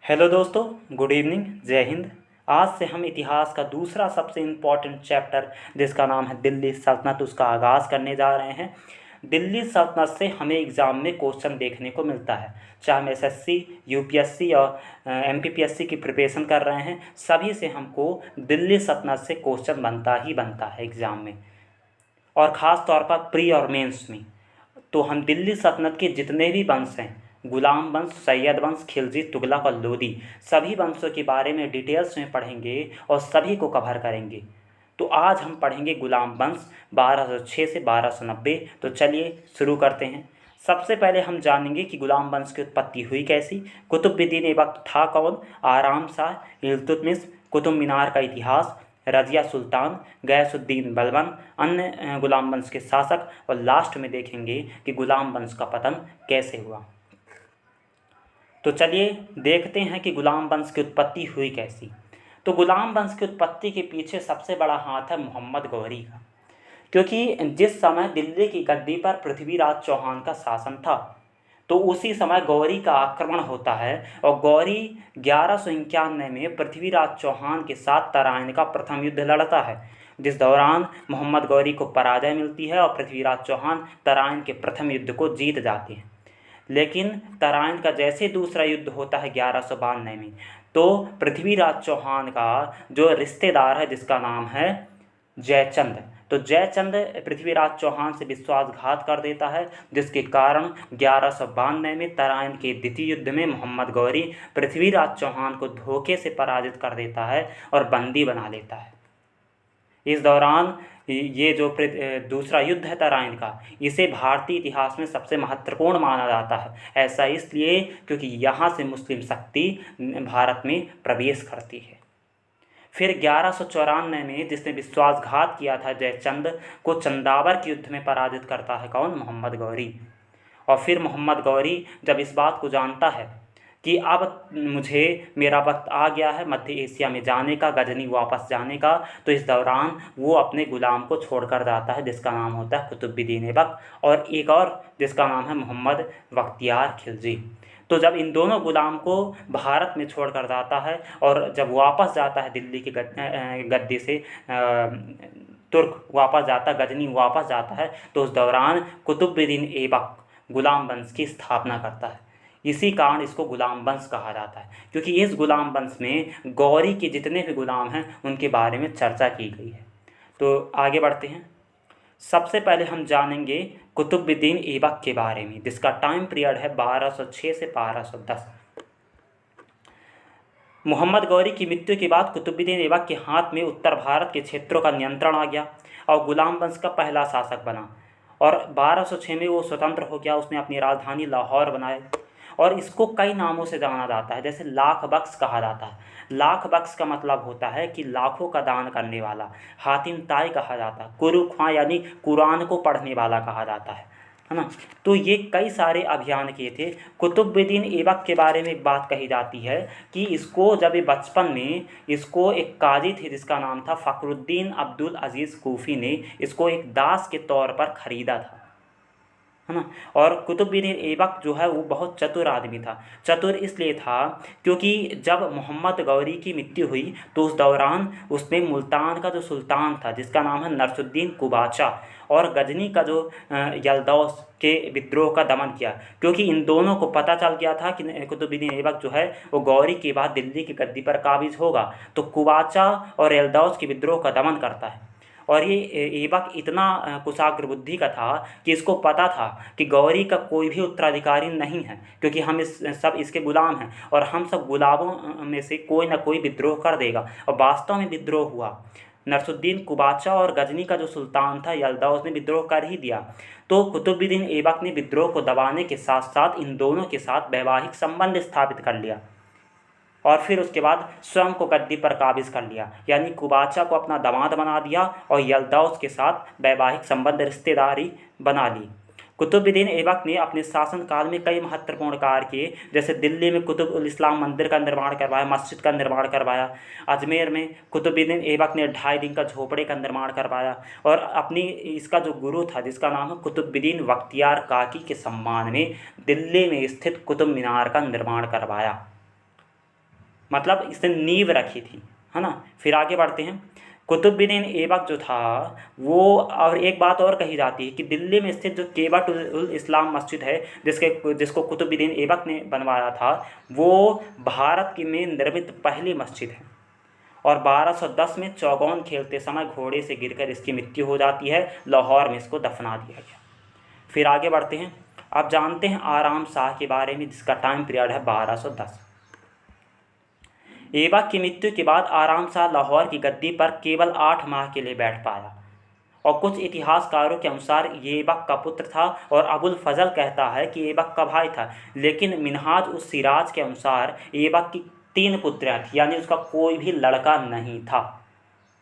Hello दोस्तों, good evening, जय हिंद। आज से हम इतिहास का दूसरा सबसे इम्पोर्टेंट चैप्टर जिसका नाम है दिल्ली सल्तनत उसका आगाज़ करने जा रहे हैं। दिल्ली सल्तनत से हमें एग्ज़ाम में क्वेश्चन देखने को मिलता है, चाहे हम एसएससी, यूपीएससी और एमपीपीएससी की प्रिपरेशन कर रहे हैं, सभी से हमको दिल्ली सल्तनत से क्वेश्चन बनता ही बनता है एग्ज़ाम में, और ख़ास तौर पर प्री और मेंस में। तो हम दिल्ली सल्तनत के जितने भी वंश हैं, गुलाम वंश, सैयद वंश, खिलजी, तुगलक और लोदी, सभी वंशों के बारे में डिटेल्स में पढ़ेंगे और सभी को कवर करेंगे। तो आज हम पढ़ेंगे गुलाम वंश 1206 से 1290। तो चलिए शुरू करते हैं। सबसे पहले हम जानेंगे कि गुलाम वंश की उत्पत्ति हुई कैसी। कुतुबुद्दीन ऐबक था कौन? आराम शाह, इल्तुतमिश, कुतुब मीनार का इतिहास, रज़िया सुल्तान, गयासुद्दीन बलबन, अन्य गुलाम वंश के शासक, और लास्ट में देखेंगे कि गुलाम वंश का पतन कैसे हुआ। तो चलिए देखते हैं कि गुलाम वंश की उत्पत्ति हुई कैसी। तो गुलाम वंश की उत्पत्ति के पीछे सबसे बड़ा हाथ है मोहम्मद गौरी का, क्योंकि जिस समय दिल्ली की गद्दी पर पृथ्वीराज चौहान का शासन था, तो उसी समय गौरी का आक्रमण होता है और गौरी 1191 में पृथ्वीराज चौहान के साथ तराइन का प्रथम युद्ध लड़ता है, जिस दौरान मोहम्मद गौरी को पराजय मिलती है और पृथ्वीराज चौहान तराइन के प्रथम युद्ध को जीत जाते हैं। लेकिन तराइन का जैसे दूसरा युद्ध होता है 1192 में, तो पृथ्वीराज चौहान का जो रिश्तेदार है जिसका नाम है जयचंद, तो जयचंद पृथ्वीराज चौहान से विश्वासघात कर देता है, जिसके कारण 1192 में तराइन के द्वितीय युद्ध में मोहम्मद गौरी पृथ्वीराज चौहान को धोखे से पराजित कर देता है और बंदी बना लेता है। इस दौरान ये जो दूसरा युद्ध है तराइन का, इसे भारतीय इतिहास में सबसे महत्वपूर्ण माना जाता है। ऐसा इसलिए क्योंकि यहाँ से मुस्लिम शक्ति भारत में प्रवेश करती है। फिर 1194 में जिसने विश्वासघात किया था जयचंद को, चंदावर के युद्ध में पराजित करता है कौन? मोहम्मद गौरी। और फिर मोहम्मद गौरी जब इस बात को जानता है कि अब मुझे मेरा वक्त आ गया है मध्य एशिया में जाने का, गजनी वापस जाने का, तो इस दौरान वो अपने गुलाम को छोड़कर जाता है जिसका नाम होता है कुतुबुद्दीन ऐबक, और एक और जिसका नाम है मोहम्मद बख्तियार खिलजी। तो जब इन दोनों गुलाम को भारत में छोड़कर जाता है और जब वापस जाता है दिल्ली की गद्दी से, तुर्क वापस जाता, गजनी वापस जाता है, तो उस दौरान कुतुबुद्दीन ऐबक गुलाम वंश की स्थापना करता है। इसी कारण इसको गुलाम वंश कहा जाता है, क्योंकि इस गुलाम वंश में गौरी के जितने भी गुलाम हैं उनके बारे में चर्चा की गई है। तो आगे बढ़ते हैं। सबसे पहले हम जानेंगे कुतुबुद्दीन ऐबक के बारे में, जिसका टाइम पीरियड है 1206 से 1210। मोहम्मद गौरी की मृत्यु के बाद कुतुबुद्दीन ऐबक के हाथ में उत्तर भारत के क्षेत्रों का नियंत्रण आ गया और गुलाम वंश का पहला शासक बना, और 1206 में वो स्वतंत्र हो गया। उसने अपनी राजधानी लाहौर बनाई और इसको कई नामों से जाना जाता है, जैसे लाख बख्श कहा जाता है। लाख बख्श का मतलब होता है कि लाखों का दान करने वाला। हातिम ताई कहा जाता है। कुरु ख्वां यानी कुरान को पढ़ने वाला कहा जाता है ना। तो ये कई सारे अभियान किए थे। कुतुबुद्दीन ऐबक के बारे में एक बात कही जाती है कि इसको जब ये बचपन में, इसको एक काजी थे जिसका नाम था फ़खरुद्दीन अब्दुल अजीज़ कूफ़ी ने इसको एक दास के तौर पर ख़रीदा था, है ना। और कुतुबुद्दीन ऐबक जो है वो बहुत चतुर आदमी था। चतुर इसलिए था क्योंकि जब मोहम्मद गौरी की मृत्यु हुई तो उस दौरान उसने मुल्तान का जो सुल्तान था जिसका नाम है नरसुद्दीन कुबाचा, और गजनी का जो यल्दौस के विद्रोह का दमन किया, क्योंकि इन दोनों को पता चल गया था कि कुतुबुद्दीन ऐबक जो है वो गौरी के बाद दिल्ली की गद्दी पर काबिज होगा। तो कुबाचा और यल्दौस के विद्रोह का दमन करता है। और ये ऐबक इतना कुशाग्र बुद्धि का था कि इसको पता था कि गौरी का कोई भी उत्तराधिकारी नहीं है, क्योंकि हम सब इसके गुलाम हैं और हम सब गुलामों में से कोई ना कोई विद्रोह कर देगा। और वास्तव में विद्रोह हुआ। नरसुद्दीन कुबाचा और गजनी का जो सुल्तान था यल्दौस ने विद्रोह कर ही दिया। तो कुतुबुद्दीन ऐबक ने विद्रोह को दबाने के साथ साथ इन दोनों के साथ वैवाहिक संबंध स्थापित कर लिया और फिर उसके बाद स्वयं को गद्दी पर काबिज कर लिया, यानी कुबाचा को अपना दामाद बना दिया और यल्दौस के साथ वैवाहिक संबंध, रिश्तेदारी बना ली। कुतुबुद्दीन ऐबक ने अपने शासनकाल में कई महत्वपूर्ण कार्य किए, जैसे दिल्ली में कुतुब उल इस्लाम मंदिर का निर्माण करवाया, मस्जिद का निर्माण करवाया। अजमेर में कुतुबुद्दीन ऐबक ने 2.5 दिन का झोपड़े का निर्माण करवाया, और अपनी इसका जो गुरु था जिसका नाम है कुतुबुद्दीन बख्तियार काकी के सम्मान में दिल्ली में स्थित कुतुब मीनार का निर्माण करवाया। मतलब इसने नींव रखी थी, है ना। फिर आगे बढ़ते हैं। कुतुबुद्दीन ऐबक जो था वो, और एक बात और कही जाती है कि दिल्ली में स्थित जो केबटुल इस्लाम मस्जिद है, जिसको कुतुबुद्दीन ऐबक ने बनवाया था, वो भारत की में निर्मित पहली मस्जिद है। और 1210 में चौगोन खेलते समय घोड़े से गिरकर इसकी मृत्यु हो जाती है। लाहौर में इसको दफना दिया गया। फिर आगे बढ़ते हैं। अब जानते हैं आराम शाह के बारे में, जिसका टाइम पीरियड है 1210। ऐबक की मृत्यु के बाद आराम शाह लाहौर की गद्दी पर केवल 8 माह के लिए बैठ पाया, और कुछ इतिहासकारों के अनुसार ये ऐबक का पुत्र था, और अबुल फजल कहता है कि ऐबक का भाई था। लेकिन मिनहाज उस सिराज के अनुसार ऐबक की 3 पुत्रियाँ थी, यानी उसका कोई भी लड़का नहीं था,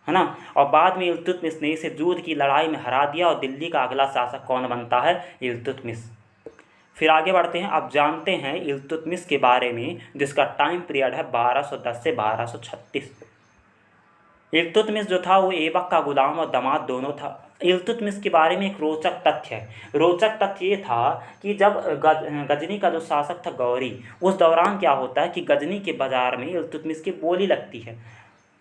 है ना। और बाद में इल्तुतमिश ने इसे जूद की लड़ाई में हरा दिया, और दिल्ली का अगला शासक कौन बनता है? इल्तुतमिश। फिर आगे बढ़ते हैं। अब जानते हैं इल्तुतमिश के बारे में, जिसका टाइम पीरियड है 1210 से 1236। इल्तुतमिश जो था वो ऐबक का गुलाम और दामाद दोनों था। इल्तुतमिश के बारे में एक रोचक तथ्य है। रोचक तथ्य ये था कि जब गजनी का जो शासक था गौरी, उस दौरान क्या होता है कि गजनी के बाज़ार में इल्तुतमिश की बोली लगती है।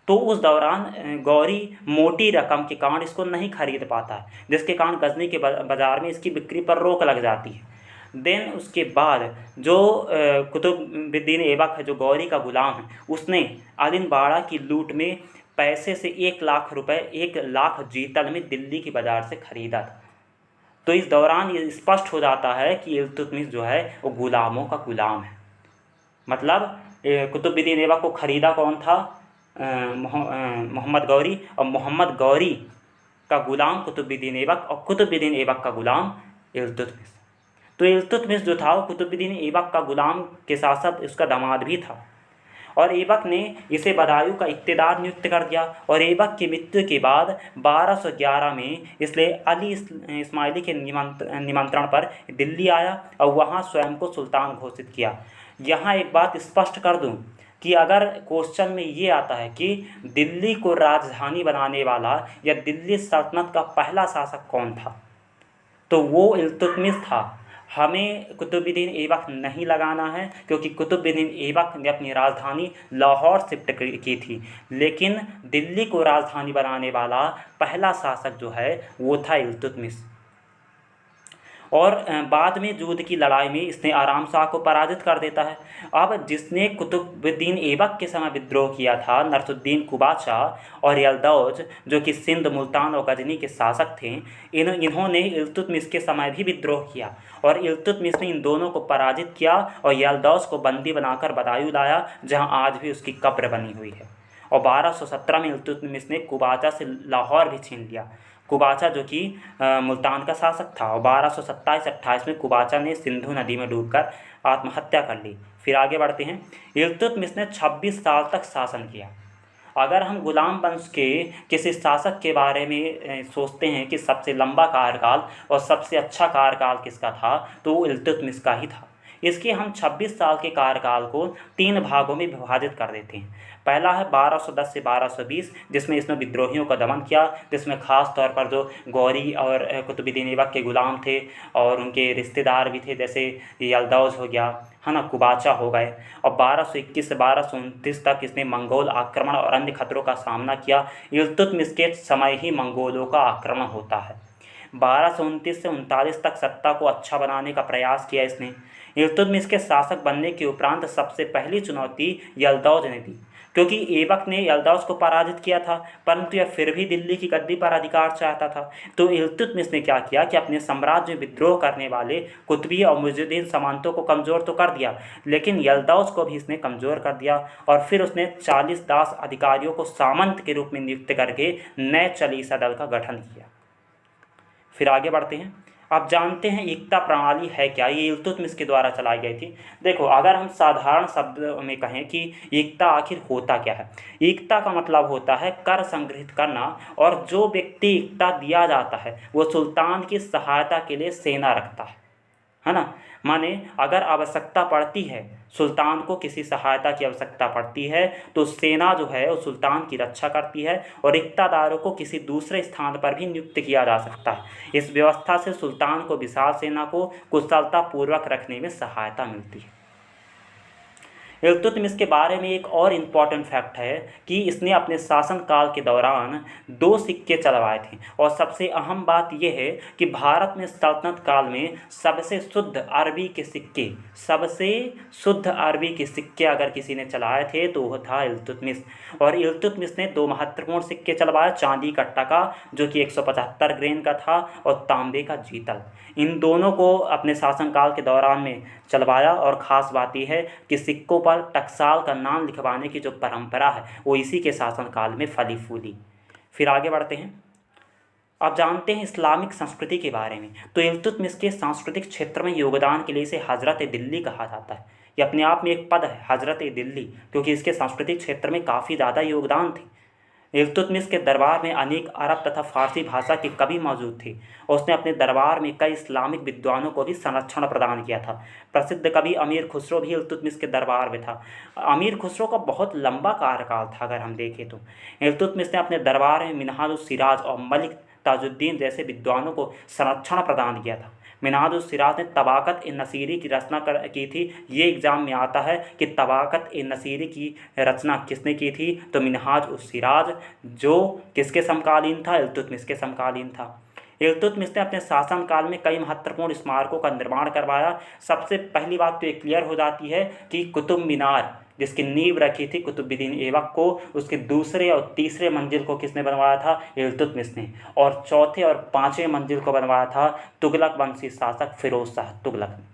तो उस दौरान गौरी मोटी रकम के कारण इसको नहीं खरीद पाता है, जिसके कारण गजनी के बाज़ार में इसकी बिक्री पर रोक लग जाती है। देन उसके बाद जो कुतुबुद्दीन ऐबक है, जो गौरी का गुलाम है, उसने आदिलबाड़ा की लूट में पैसे से 1 लाख रुपए 1 लाख जीतल में दिल्ली की बाज़ार से खरीदा था। तो इस दौरान ये स्पष्ट हो जाता है कि इल्तुतमिश जो है वो गुलामों का गुलाम है। मतलब कुतुबुद्दीन ऐबक को खरीदा कौन था? मोहम्मद गौरी, और मोहम्मद गौरी का गुलाम कुतुबुद्दीन ऐबक, और कुतुबुद्दीन ऐबक का गुलाम इल्तुतमिश। तो इल्तुतमिश जो था वो कुतुबुद्दीन ऐबक का गुलाम के साथ साथ उसका दामाद भी था, और ऐबक ने इसे बदायूं का इक़्तिदार नियुक्त कर दिया। और ऐबक की मृत्यु के बाद 1211 में इसलिए अली इस्माइली के निमंत्रण पर दिल्ली आया, और वहाँ स्वयं को सुल्तान घोषित किया। यहाँ एक बात स्पष्ट कर दूँ कि अगर क्वेश्चन में ये आता है कि दिल्ली को राजधानी बनाने वाला या दिल्ली सल्तनत का पहला शासक कौन था, तो वो इल्तुतमिश था। हमें कुतुबुद्दीन ऐबक नहीं लगाना है, क्योंकि कुतुबुद्दीन ऐबक ने अपनी राजधानी लाहौर शिफ्ट की थी, लेकिन दिल्ली को राजधानी बनाने वाला पहला शासक जो है वो था इल्तुतमिश। और बाद में जूद की लड़ाई में इसने आराम शाह को पराजित कर देता है। अब जिसने कुतुबुद्दीन ऐबक के समय विद्रोह किया था, नरसुद्दीन कुबाचा और यल्दौज, जो कि सिंध, मुल्तान और गजनी के शासक थे, इन्होंने इल्तुतमिश के समय भी विद्रोह किया, और इल्तुतमिश ने इन दोनों को पराजित किया और यल्दौज को बंदी बनाकर बदायूं लाया, जहाँ आज भी उसकी कब्र बनी हुई है। और 1217 में इल्तुतमिश ने कुबाचा से लाहौर भी छीन लिया। कुबाचा जो कि मुल्तान का शासक था, और 1227-28 में कुबाचा ने सिंधु नदी में डूबकर आत्महत्या कर ली। फिर आगे बढ़ते हैं। इल्तुतमिश ने 26 साल तक शासन किया। अगर हम गुलाम वंश के किसी शासक के बारे में सोचते हैं कि सबसे लंबा कार्यकाल और सबसे अच्छा कार्यकाल किसका था, तो वो इल्तुतमिश का ही था। इसके हम 26 साल के कार्यकाल को 3 भागों में विभाजित कर देते हैं। पहला है 1210 से 1220, जिसमें इसने विद्रोहियों का दमन किया, जिसमें ख़ास तौर पर जो गौरी और कुतुबुद्दीन ऐबक के गुलाम थे और उनके रिश्तेदार भी थे, जैसे यल्दौज हो गया, है ना, कुबाचा हो गए। और 1221 से 1229 तक इसने मंगोल आक्रमण और अन्य खतरों का सामना किया। इल्तुतमिश के समय ही मंगोलों का आक्रमण होता है। 1229 से 39 तक सत्ता को अच्छा बनाने का प्रयास किया इसने। इल्तुतमिश के शासक बनने के उपरांत सबसे पहली चुनौती यल्दौज ने दी, क्योंकि ऐबक ने यल्दौज को पराजित किया था, परंतु यह फिर भी दिल्ली की गद्दी पर अधिकार चाहता था। तो इल्तुतमिश ने क्या किया कि अपने साम्राज्य में विद्रोह करने वाले कुतुबी और मुइजुद्दीन सामंतों को कमज़ोर तो कर दिया, लेकिन यल्दौज को भी इसने कमज़ोर कर दिया। और फिर उसने 40 दास अधिकारियों को सामंत के रूप में नियुक्त करके नए चलीसा दल का गठन किया। फिर आगे बढ़ते हैं। आप जानते हैं एकता प्रणाली है क्या? ये इल्तुतमिश के द्वारा चलाई गई थी। देखो, अगर हम साधारण शब्द में कहें कि एकता आखिर होता क्या है, एकता का मतलब होता है कर संग्रहित करना, और जो व्यक्ति एकता दिया जाता है वो सुल्तान की सहायता के लिए सेना रखता है ना। माने अगर आवश्यकता पड़ती है, सुल्तान को किसी सहायता की आवश्यकता पड़ती है, तो सेना जो है वो सुल्तान की रक्षा करती है, और इक़्तिदारों को किसी दूसरे स्थान पर भी नियुक्त किया जा सकता है। इस व्यवस्था से सुल्तान को विशाल सेना को कुशलतापूर्वक रखने में सहायता मिलती है। इल्तुतमिश के बारे में एक और इम्पॉर्टेंट फैक्ट है कि इसने अपने शासनकाल के दौरान 2 सिक्के चलवाए थे। और सबसे अहम बात यह है कि भारत में सल्तनत काल में सबसे शुद्ध अरबी के सिक्के अगर किसी ने चलाए थे तो वह था इल्तुतमिश। और इल्तुतमिश ने 2 महत्वपूर्ण सिक्के चलवाए, चांदी का टका जो कि 175 ग्रेन का था और तांबे का जीतल। इन दोनों को अपने शासनकाल के दौरान में चलवाया। और ख़ास बात यह है कि सिक्कों पर टकसाल का नाम लिखवाने की जो परंपरा है वो इसी के शासनकाल में फली फूली। फिर आगे बढ़ते हैं। अब जानते हैं इस्लामिक संस्कृति के बारे में। तो इल्तुतमिश के सांस्कृतिक क्षेत्र में योगदान के लिए इसे हज़रत दिल्ली कहा जाता है। ये अपने आप में एक पद है, हज़रत दिल्ली, क्योंकि इसके सांस्कृतिक क्षेत्र में काफ़ी ज़्यादा योगदान थे। इल्तुतमिश के दरबार में अनेक अरब तथा फारसी भाषा के कवि मौजूद थे और उसने अपने दरबार में कई इस्लामिक विद्वानों को भी संरक्षण प्रदान किया था। प्रसिद्ध कवि अमीर खुसरो भी इल्तुतमिश के दरबार में था। अमीर खुसरो का बहुत लंबा कार्यकाल था अगर हम देखें तो। इल्तुतमिश ने अपने दरबार में मिन्हाजुस सिराज और मलिक ताजुद्दीन जैसे विद्वानों को संरक्षण प्रदान किया था। मिन्हाजुस सिराज ने तबाकत ए नसीरी की रचना की थी। ये एग्ज़ाम में आता है कि तबाकत ए नसीरी की रचना किसने की थी, तो मिन्हाजुस सिराज, जो किसके समकालीन था, इल्तुतमिश के समकालीन था। इल्तुतमिश ने अपने शासनकाल में कई महत्वपूर्ण स्मारकों का निर्माण करवाया। सबसे पहली बात तो ये क्लियर हो जाती है कि कुतुब मीनार जिसकी नींव रखी थी कुतुबुद्दीन ऐबक को, उसके दूसरे और तीसरे मंजिल को किसने बनवाया था, इल्तुतमिश ने। और चौथे और पाँचवें मंजिल को बनवाया था तुगलक वंशी शासक फिरोज शाह तुगलक ने।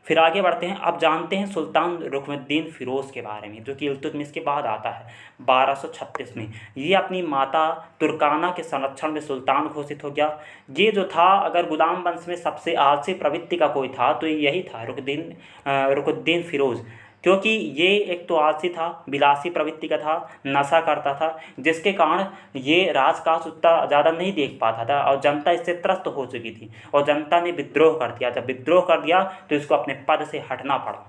फिर आगे बढ़ते हैं। अब जानते हैं सुल्तान रुकनुद्दीन फ़िरोज़ के बारे में, जो कि इल्तुतमिश के बाद आता है 1236 में। ये अपनी माता तुर्काना के संरक्षण में सुल्तान घोषित हो गया। ये जो था, अगर गुलाम वंश में सबसे आलसी प्रवृत्ति का कोई था तो यही था रुकनुद्दीन फ़िरोज़, क्योंकि ये एक तो आलसी था, विलासी प्रवृत्ति का था, नशा करता था, जिसके कारण ये राजकाज उतना ज़्यादा नहीं देख पाता था और जनता इससे त्रस्त हो चुकी थी और जनता ने विद्रोह कर दिया। जब विद्रोह कर दिया तो इसको अपने पद से हटना पड़ा,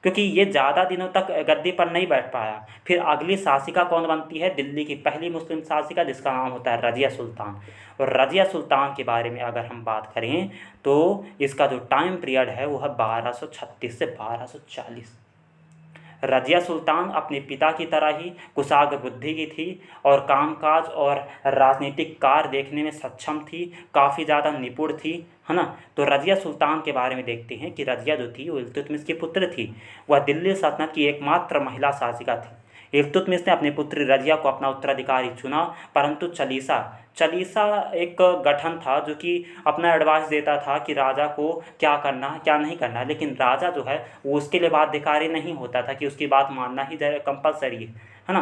क्योंकि ये ज़्यादा दिनों तक गद्दी पर नहीं बैठ पाया। फिर अगली शासिका कौन बनती है, दिल्ली की पहली मुस्लिम शासिका, जिसका नाम होता है रज़िया सुल्तान। और रज़िया सुल्तान के बारे में अगर हम बात करें तो इसका जो टाइम पीरियड है वो है 1236 से 1240। रज़िया सुल्तान अपने पिता की तरह ही कुशाग्र बुद्धि की थी और कामकाज और राजनीतिक कार्य देखने में सक्षम थी, काफ़ी ज़्यादा निपुण थी, है ना। तो रज़िया सुल्तान के बारे में देखते हैं कि रज़िया जो थी वो इल्तुतमिश की पुत्र थी। वह दिल्ली सल्तनत की एकमात्र महिला शासिका थी। इल्तुतमिश ने अपनी पुत्री रज़िया को अपना उत्तराधिकारी चुना, परंतु चलीसा एक गठन था जो कि अपना एडवाइस देता था कि राजा को क्या करना है क्या नहीं करना है, लेकिन राजा जो है वो उसके लिए बाध्यकारी नहीं होता था कि उसकी बात मानना ही कंपलसरी है ना।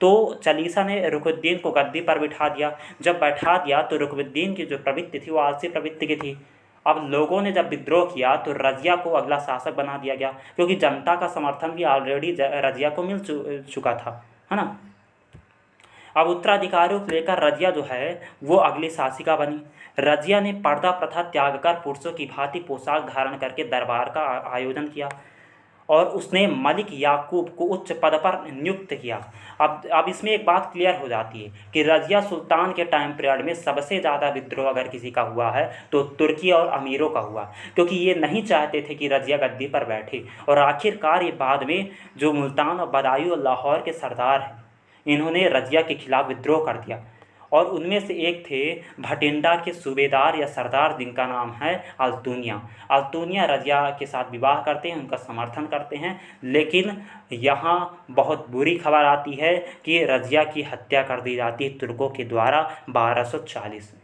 तो चलीसा ने रुकनुद्दीन को गद्दी पर बिठा दिया। जब बैठा दिया तो रुकनुद्दीन की जो प्रवृत्ति थी वो आलसी प्रवृत्ति की थी। अब लोगों ने जब विद्रोह किया तो रज़िया को अगला शासक बना दिया गया, क्योंकि जनता का समर्थन भी ऑलरेडी रज़िया को मिल चुका था, है ना। अब उत्तराधिकारियों को लेकर रज़िया जो है वो अगली शासिका बनी। रज़िया ने पर्दा प्रथा त्याग कर पुरुषों की भांति पोशाक धारण करके दरबार का आयोजन किया और उसने मलिक याकूब को उच्च पद पर नियुक्त किया। अब इसमें एक बात क्लियर हो जाती है कि रज़िया सुल्तान के टाइम पीरियड में सबसे ज़्यादा विद्रोह अगर किसी का हुआ है तो तुर्की और अमीरों का हुआ, क्योंकि ये नहीं चाहते थे कि रज़िया गद्दी पर बैठे। और आखिरकार ये बाद में जो मुल्तान और बदायूं और लाहौर के सरदार हैं, इन्होंने रज़िया के खिलाफ विद्रोह कर दिया। और उनमें से एक थे भटिंडा के सूबेदार या सरदार, जिनका नाम है अल्तुनिया रज़िया के साथ विवाह करते हैं, उनका समर्थन करते हैं। लेकिन यहाँ बहुत बुरी खबर आती है कि रज़िया की हत्या कर दी जाती है तुर्कों के द्वारा 1240 में।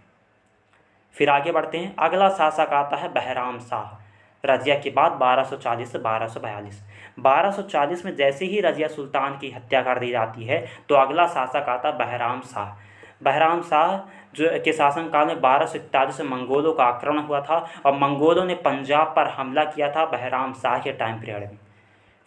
फिर आगे बढ़ते हैं। अगला शासक आता है बहराम शाह, रज़िया के बाद 1240 से 1242। 1240 में जैसे ही रज़िया सुल्तान की हत्या कर दी जाती है तो अगला शासक आता बहराम शाह। बहराम शाह जो के शासनकाल में 1241 में मंगोलों का आक्रमण हुआ था और मंगोलों ने पंजाब पर हमला किया था बहराम शाह के टाइम पीरियड में।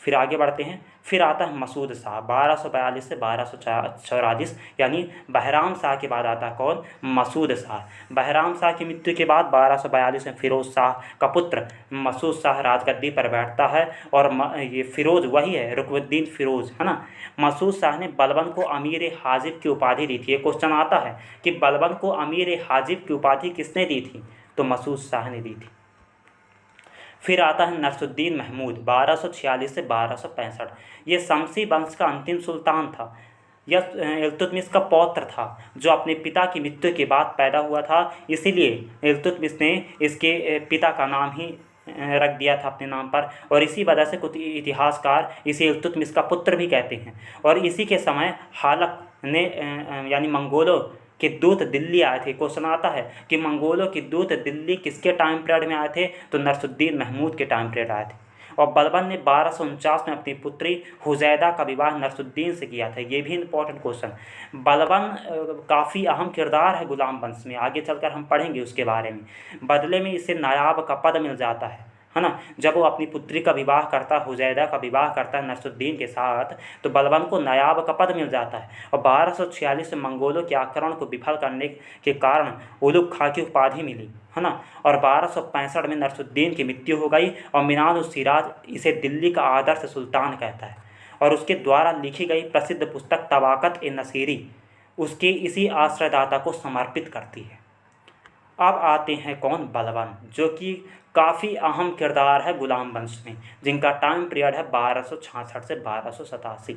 फिर आगे बढ़ते हैं। फिर आता है मसूद शाह 1242 से 1244, यानी बहराम शाह के बाद आता है कौन, मसूद शाह। बहराम शाह की मृत्यु के बाद 1242 में फिरोज शाह का पुत्र मसूद शाह राजगद्दी पर बैठता है और ये फिरोज वही है, रुकनुद्दीन फिरोज, है ना। मसूद शाह ने बलबन को अमीर हाजिब की उपाधि दी थी। ये क्वेश्चन आता है कि बलबन को अमीर हाजिब की उपाधि किसने दी थी, तो मसूद शाह ने दी थी। फिर आता है नरसुद्दीन महमूद 1246 से 1265। ये शमसी वंश का अंतिम सुल्तान था। यह इल्तुतमिश का पौत्र था जो अपने पिता की मृत्यु के बाद पैदा हुआ था, इसीलिए इल्तुतमिश ने इसके पिता का नाम ही रख दिया था अपने नाम पर, और इसी वजह से कुछ इतिहासकार इसे इल्तुतमिश का पुत्र भी कहते हैं। और इसी के समय हालक ने यानी मंगोलों के दूत दिल्ली आए थे। क्वेश्चन आता है कि मंगोलों के दूत दिल्ली किसके टाइम पीरियड में आए थे, तो नरसुद्दीन महमूद के टाइम पीरियड आए थे। और बलबन ने 1249 में अपनी पुत्री हुजैदा का विवाह नरसुद्दीन से किया था। ये भी इंपॉर्टेंट क्वेश्चन। बलबन काफ़ी अहम किरदार है गुलाम वंश में, आगे चलकर हम पढ़ेंगे उसके बारे में। बदले में इसे नायाब का पद मिल जाता है ना। जब वो अपनी पुत्री का विवाह करता है, हुजैदा का विवाह करता है नरसुद्दीन के साथ, तो बलबन को नायाब का पद मिल जाता है। और 1246 में मंगोलों के आक्रमण को विफल करने के कारण उलुग खां की उपाधि मिली, है ना। और 1265 में नरसुद्दीन की मृत्यु हो गई और मिनान उस सिराज इसे दिल्ली का आदर्श सुल्तान कहता है। और उसके द्वारा लिखी गई प्रसिद्ध पुस्तक तबाकत ए नसीरी उसके इसी आश्रयदाता को समर्पित करती है। अब आते हैं कौन, बलबन, जो कि काफ़ी अहम किरदार है गुलाम वंश में, जिनका टाइम पीरियड है 1266 से 1287।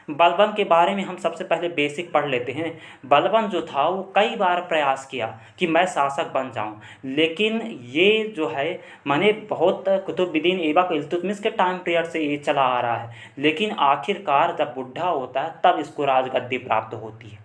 बलबन के बारे में हम सबसे पहले बेसिक पढ़ लेते हैं। बलबन जो था वो कई बार प्रयास किया कि मैं शासक बन जाऊं, लेकिन ये जो है मैंने बहुत कुतुबुद्दीन ऐबक इल्तुतमिश के टाइम पीरियड से ये चला आ रहा है, लेकिन आखिरकार जब बुढ़ा होता है तब इसको राजगद्दी प्राप्त होती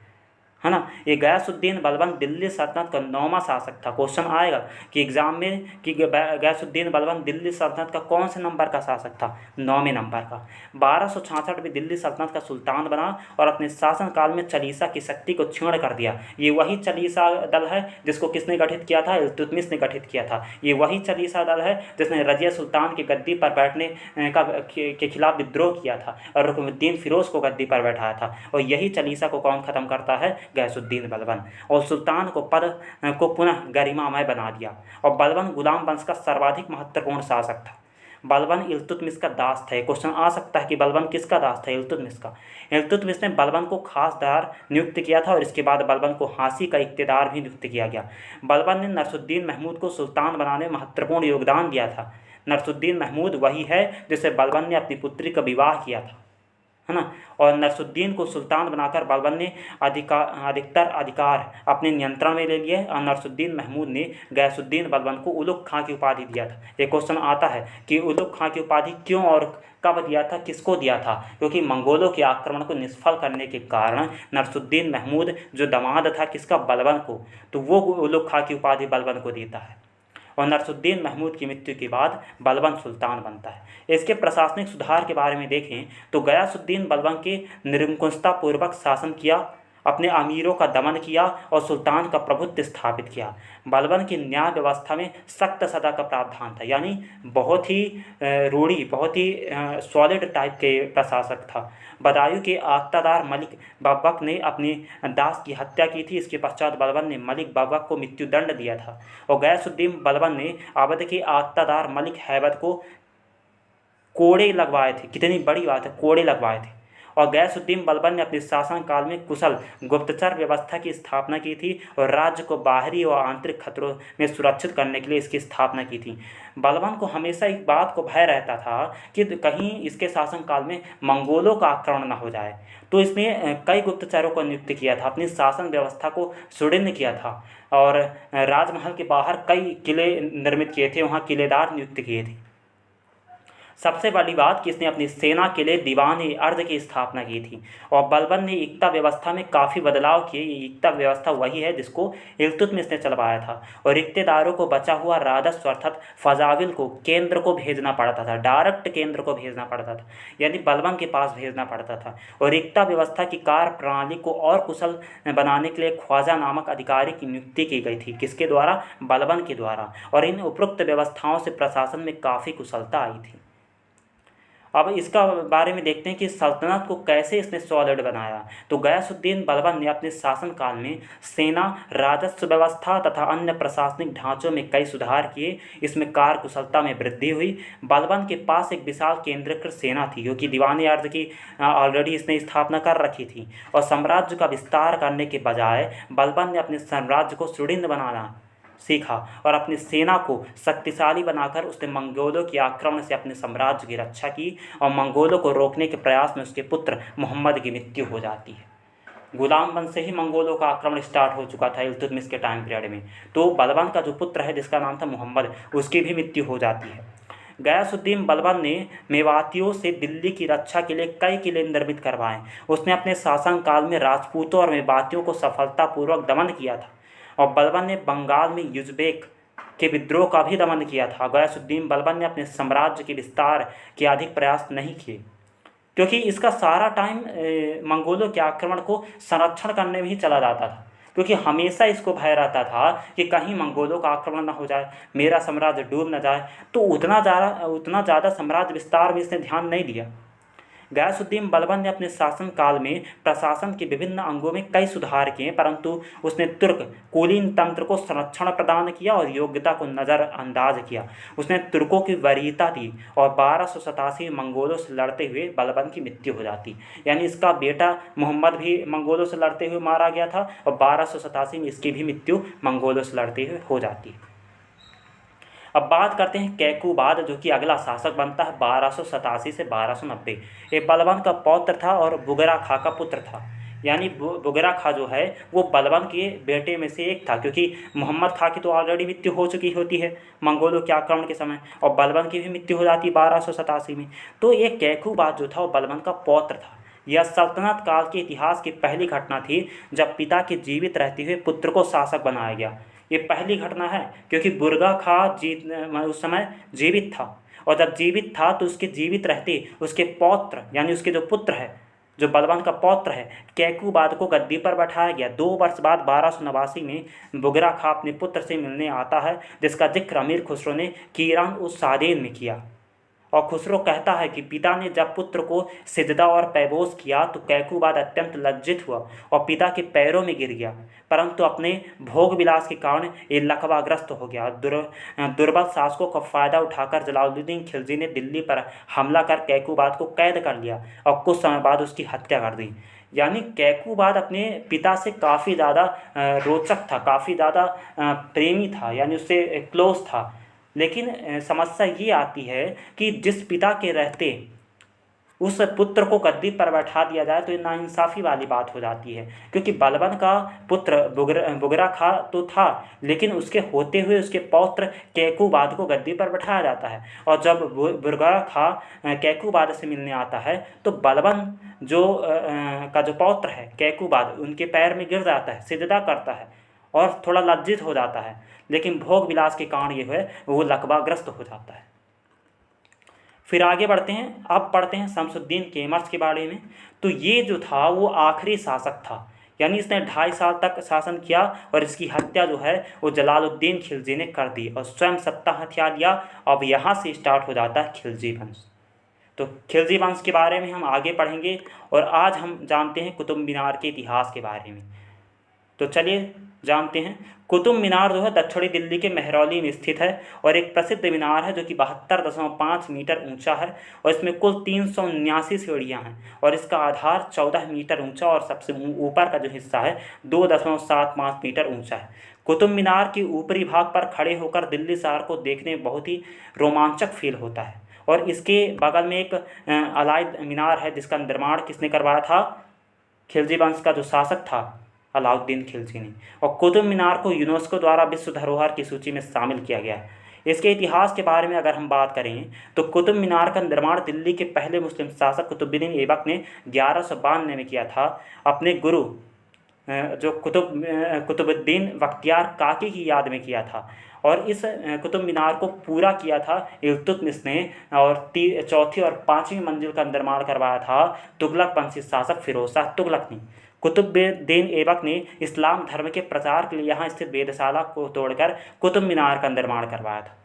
है ना। ये गयासुद्दीन बलबन दिल्ली सल्तनत का 9वां शासक था। क्वेश्चन आएगा कि एग्जाम में कि गयासुद्दीन बलबन दिल्ली सल्तनत का कौन से नंबर का शासक था, 9वें नंबर का। 1266 में दिल्ली सल्तनत का सुल्तान बना और अपने शासनकाल में चालीसा की शक्ति को क्षीण कर दिया। ये वही चालीसा दल है जिसको किसने गठित किया था, इल्तुतमिश ने गठित किया था। ये वही चालीसा दल है जिसने रजिया सुल्तान की गद्दी पर बैठने के खिलाफ विद्रोह किया था और रुकनुद्दीन फिरोज़ को गद्दी पर बैठाया था। और यही चालीसा को कौन खत्म करता है, गयासुद्दीन बलबन, और सुल्तान को पद को पुनः गरिमामय बना दिया। और बलबन गुलाम वंश का सर्वाधिक महत्वपूर्ण शासक था। बलबन इल्तुतमिश का दास था। क्वेश्चन आ सकता है कि बलबन किसका दास था, इल्तुतमिश का। इल्तुतमिश ने बलबन को खासदार नियुक्त किया था और इसके बाद बलबन को हांसी का इख्तियार भी नियुक्त किया गया। बलबन ने नरसुद्दीन महमूद को सुल्तान बनाने में महत्वपूर्ण योगदान दिया था। नरसुद्दीन महमूद वही है जिससे बलबन ने अपनी पुत्री का विवाह किया था, है ना। और नरसुद्दीन को सुल्तान बनाकर बलबन ने अधिकतर अधिकार अपने नियंत्रण में ले लिए और नरसुद्दीन महमूद ने गयासुद्दीन बलबन को उलुग खां की उपाधि दिया था। एक क्वेश्चन आता है कि उलुग खां की उपाधि क्यों और कब दिया था, किसको दिया था, क्योंकि मंगोलों के आक्रमण को निष्फल करने के कारण नरसुद्दीन महमूद जो दामाद था किसका, बलबन को, तो वो उलुग खां की उपाधि बलबन को देता है। और नरसुद्दीन महमूद की मृत्यु के बाद बलबन सुल्तान बनता है। इसके प्रशासनिक सुधार के बारे में देखें तो गयासुद्दीन बलबन के निरंकुशता पूर्वक शासन किया, अपने अमीरों का दमन किया और सुल्तान का प्रभुत्व स्थापित किया। बलबन की न्याय व्यवस्था में सख्त सजा का प्रावधान था, यानी बहुत ही रूढ़ी, बहुत ही सॉलिड टाइप के प्रशासक था। बदायूं के आक्तादार मलिक बब्बक ने अपने दास की हत्या की थी। इसके पश्चात बलबन ने मलिक बब्बक को मृत्युदंड दिया था और गयासुद्दीन बलबन ने अवध के आक्तादार मलिक हैबत को कोड़े लगवाए थे। कितनी बड़ी बात है, कोड़े लगवाए थे। और गयासुद्दीन बलबन ने अपने शासनकाल में कुशल गुप्तचर व्यवस्था की स्थापना की थी और राज्य को बाहरी और आंतरिक खतरों में सुरक्षित करने के लिए इसकी स्थापना की थी। बलबन को हमेशा एक बात को भय रहता था कि कहीं इसके शासनकाल में मंगोलों का आक्रमण न हो जाए, तो इसने कई गुप्तचरों को नियुक्त किया था, अपनी शासन व्यवस्था को सुदृढ़ किया था और राजमहल के बाहर कई किले निर्मित किए थे, वहाँ किलेदार नियुक्त किए थे। सबसे बड़ी बात कि इसने अपनी सेना के लिए दीवान-ए-अर्द की स्थापना की थी और बलबन ने एकता व्यवस्था में काफ़ी बदलाव किए। ये एकता व्यवस्था वही है जिसको इल्तुतमिश ने चलवाया था और इक़्तिदारों को बचा हुआ राजस्व अर्थात फजाविल को केंद्र को भेजना पड़ता था, डायरेक्ट केंद्र को भेजना पड़ता था, यानी बलबन के पास भेजना पड़ता था। और एकता व्यवस्था की कार्य प्रणाली को और कुशल बनाने के लिए ख्वाजा नामक अधिकारी की नियुक्ति की गई थी। किसके द्वारा, बलबन के द्वारा। और इन उपरोक्त व्यवस्थाओं से प्रशासन में काफ़ी कुशलता आई थी। अब इसका बारे में देखते हैं कि सल्तनत को कैसे इसने सॉलिड बनाया। तो गयासुद्दीन बलबन ने अपने शासनकाल में सेना, राजस्व व्यवस्था तथा अन्य प्रशासनिक ढांचों में कई सुधार किए। इसमें कार्यकुशलता में वृद्धि हुई। बलबन के पास एक विशाल केंद्रीकृत सेना थी क्योंकि दीवान-ए-अर्द की ऑलरेडी इसने स्थापना कर रखी थी और साम्राज्य का विस्तार करने के बजाय बलबन ने अपने साम्राज्य को सुदृढ़ बनाना सीखा और अपनी सेना को शक्तिशाली बनाकर उसने मंगोलों के आक्रमण से अपने साम्राज्य की रक्षा की और मंगोलों को रोकने के प्रयास में उसके पुत्र मोहम्मद की मृत्यु हो जाती है। गुलाम वंश से ही मंगोलों का आक्रमण स्टार्ट हो चुका था इल्तुतमिश के टाइम पीरियड में। तो बलबन का जो पुत्र है जिसका नाम था मोहम्मद, उसकी भी मृत्यु हो जाती है। गयासुद्दीन बलबन ने मेवातियों से दिल्ली की रक्षा के लिए कई किले निर्मित करवाए। उसने अपने शासनकाल में राजपूतों और मेवातियों को सफलतापूर्वक दमन किया था और बलबन ने बंगाल में युजबेक के विद्रोह का भी दमन किया था। गयासुद्दीन बलबन ने अपने साम्राज्य के विस्तार के अधिक प्रयास नहीं किए क्योंकि इसका सारा टाइम मंगोलों के आक्रमण को संरक्षण करने में ही चला जाता था, क्योंकि हमेशा इसको भय रहता था कि कहीं मंगोलों का आक्रमण न हो जाए, मेरा साम्राज्य डूब न जाए। तो उतना ज़्यादा साम्राज्य विस्तार में इसने ध्यान नहीं दिया। गयासुद्दीन बलबन ने अपने शासनकाल में प्रशासन के विभिन्न अंगों में कई सुधार किए, परंतु उसने तुर्क कुलीन तंत्र को संरक्षण प्रदान किया और योग्यता को नज़रअंदाज किया। उसने तुर्कों की वरीयता दी और 1287 में मंगोलों से लड़ते हुए बलबन की मृत्यु हो जाती। यानी इसका बेटा मोहम्मद भी मंगोलों से लड़ते हुए मारा गया था और 1287 में इसकी भी मृत्यु मंगोलों से लड़ते हुए हो जाती। अब बात करते हैं कैकुबाद, जो कि अगला शासक बनता है 1287 से 1290। ये बलबन का पौत्र था और बुगरा खां का पुत्र था। यानी बुगरा खां जो है वो बलबन के बेटे में से एक था, क्योंकि मोहम्मद खां की तो ऑलरेडी मृत्यु हो चुकी होती है मंगोलों के आक्रमण के समय, और बलबन की भी मृत्यु हो जाती 1287 में। तो ये कैकुबाद जो था वो बलबन का पौत्र था। यह सल्तनत काल के इतिहास की पहली घटना थी जब पिता के जीवित रहते हुए पुत्र को शासक बनाया गया। ये पहली घटना है क्योंकि बुर्गा खां उस समय जीवित था, और जब जीवित था तो उसके जीवित रहते उसके पौत्र यानी उसके जो पुत्र है, जो बलबन का पौत्र है कैकुबाद को गद्दी पर बैठाया गया। 2 वर्ष बाद 1289 में बुगरा खां अपने पुत्र से मिलने आता है, जिसका जिक्र अमीर खुसरो ने कीरान उस सादेन में किया। और खुसरो कहता है कि पिता ने जब पुत्र को सिजदा और पैबोस किया तो कैकुबाद अत्यंत लज्जित हुआ और पिता के पैरों में गिर गया, परंतु अपने भोग विलास के कारण ये लकवाग्रस्त हो गया। दुर्बल शासकों का फ़ायदा उठाकर जलालुद्दीन खिलजी ने दिल्ली पर हमला कर कैकुबाद को कैद कर लिया और कुछ समय बाद उसकी हत्या कर दी। यानी कैकुबाद अपने पिता से काफ़ी ज़्यादा रोचक था, काफ़ी ज़्यादा प्रेमी था, यानी उससे क्लोज था। लेकिन समस्या ये आती है कि जिस पिता के रहते उस पुत्र को गद्दी पर बैठा दिया जाए तो ये नाइंसाफ़ी वाली बात हो जाती है, क्योंकि बलबन का पुत्र बुगरा खां तो था, लेकिन उसके होते हुए उसके पौत्र कैकुबाद को गद्दी पर बैठाया जाता है। और जब बुगरा खां कैकुबाद से मिलने आता है तो बलबन का जो पौत्र है कैकुबाद उनके पैर में गिर जाता है, सिजदा करता है और थोड़ा लज्जित हो जाता है, लेकिन भोग विलास के कारण ये है वो लकवाग्रस्त हो जाता है। फिर आगे बढ़ते हैं, अब पढ़ते हैं शमसुद्दीन केमर्स के बारे में। तो ये जो था वो आखिरी शासक था, यानी इसने 2.5 साल तक शासन किया और इसकी हत्या जो है वो जलालुद्दीन खिलजी ने कर दी और स्वयं सत्ता हथिया लिया। अब यहाँ से स्टार्ट हो जाता है खिलजी वंश। तो खिलजी वंश के बारे में हम आगे पढ़ेंगे और आज हम जानते हैं कुतुब मीनार के इतिहास के बारे में। तो चलिए जानते हैं। कुतुब मीनार जो है दक्षिणी दिल्ली के मेहरौली में स्थित है और एक प्रसिद्ध मीनार है जो कि 72.5 मीटर ऊंचा है और इसमें कुल 379 सीढ़ियाँ हैं और इसका आधार 14 मीटर ऊंचा और सबसे ऊपर का जो हिस्सा है 2.75 मीटर ऊंचा है। कुतुब मीनार के ऊपरी भाग पर खड़े होकर दिल्ली शहर को देखने में बहुत ही रोमांचक फील होता है। और इसके बगल में एक अलाई मीनार है जिसका निर्माण किसने करवाया था? खिलजी वंश का जो शासक था अलाउद्दीन खिलजी ने। और कुतुब मीनार को यूनेस्को द्वारा विश्व धरोहर की सूची में शामिल किया गया है। इसके इतिहास के बारे में अगर हम बात करें तो कुतुब मीनार का निर्माण दिल्ली के पहले मुस्लिम शासक कुतुबुद्दीन ऐबक ने 1192 में किया था, अपने गुरु जो कुतुबुद्दीन बख्तियार काकी की याद में किया था। और इस कुतुब मीनार को पूरा किया था इल्तुतमिश ने और 4थी और 5वीं मंजिल का निर्माण करवाया था तुगलक वंशी शासक फिरोज शाह तुगलक ने। कुतुबुद्दीन ऐबक ने इस्लाम धर्म के प्रचार के लिए यहाँ स्थित वेधशाला को तोड़कर कुतुब मीनार का निर्माण करवाया था।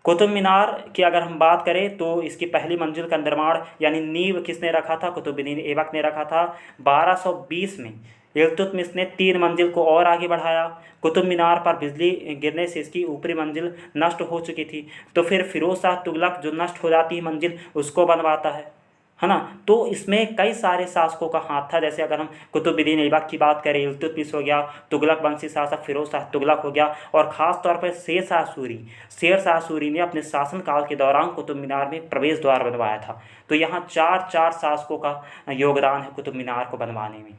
कुतुब मीनार की अगर हम बात करें तो इसकी पहली मंजिल का निर्माण यानी नींव किसने रखा था? कुतुबुद्दीन ऐबक ने रखा था। 1220 में इल्तुतमिश ने 3 मंजिल को और आगे बढ़ाया। कुतुब मीनार पर बिजली गिरने से इसकी ऊपरी मंजिल नष्ट हो चुकी थी, तो फिर फिरोज शाह तुगलक जो नष्ट हो जाती है मंजिल उसको बनवाता है। है ना। तो इसमें कई सारे शासकों का हाथ था, जैसे अगर हम कुतुबुद्दीन ऐबक की बात करें, इल्तुतमिश हो गया, तुगलक वंशी शासक फिरोज शाह तुगलक हो गया, और ख़ास तौर पर शेर शाह सूरी ने अपने शासनकाल के दौरान कुतुब मीनार में प्रवेश द्वार बनवाया था। तो यहाँ चार चार शासकों का योगदान है कुतुब मीनार को बनवाने में।